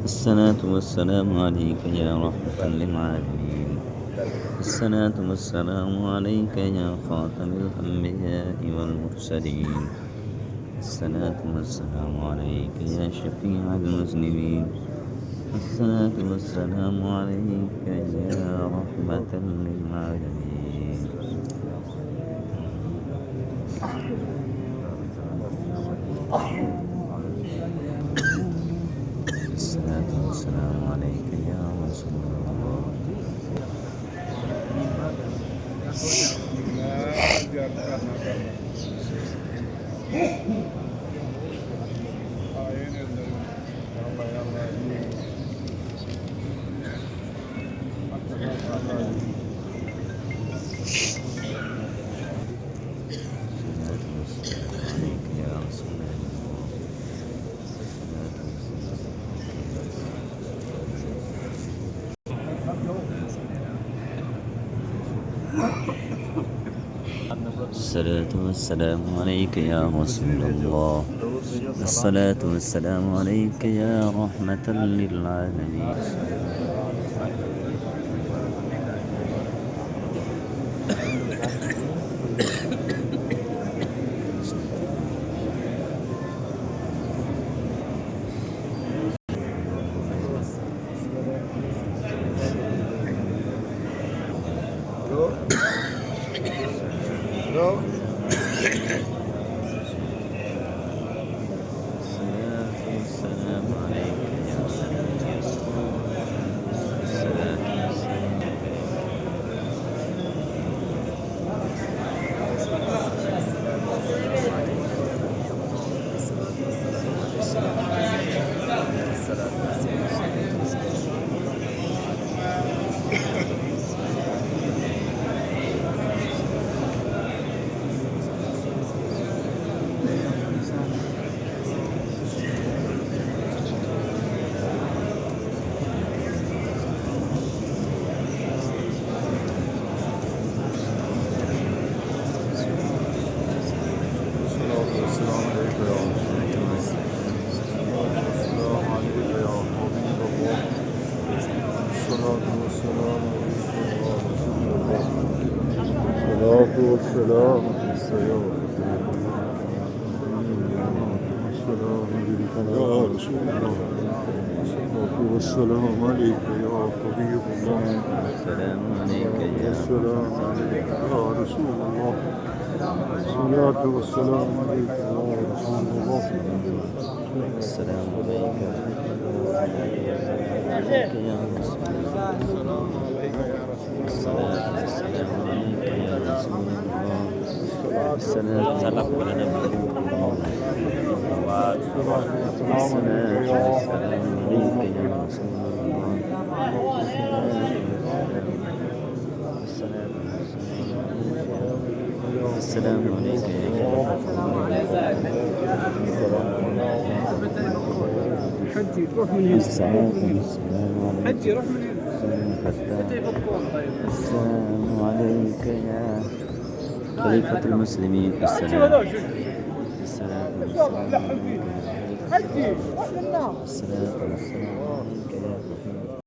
الصلاة والسلام عليك يا رحمة للعالمين. الصلاة والسلام عليك يا خاتم الأنبياء والمرسلين. الصلاة والسلام عليك يا شفيع المذنبين. الصلاة والسلام عليك يا رحمة للعالمين. الصلاة والسلام عليك يا رسول الله. الصلاة والسلام عليك يا رسول الله. الصلاة والسلام عليك يا رحمة للعالمين. الصلاة والسلام عليك يا الصلاة والسلام. والسلام والسلام عليك يا حبيب الله. السلام عليك يا السلام عليك يا رسول الله. الصلاة والسلام عليك يا رسول الله. السلام عليك يا رسول الله. الصلاة والسلام عليك يا رسول الله. السلام على نبيك وبعد. الصلاة والسلام عليك يا رسول الله. السلام عليك يا حجي روح من هنا. حجي روح من هنا. السلام عليك يا خليفة المسلمين. السلام والسلام عليك يا حجي روح للنار. الصلاة والسلام عليك يا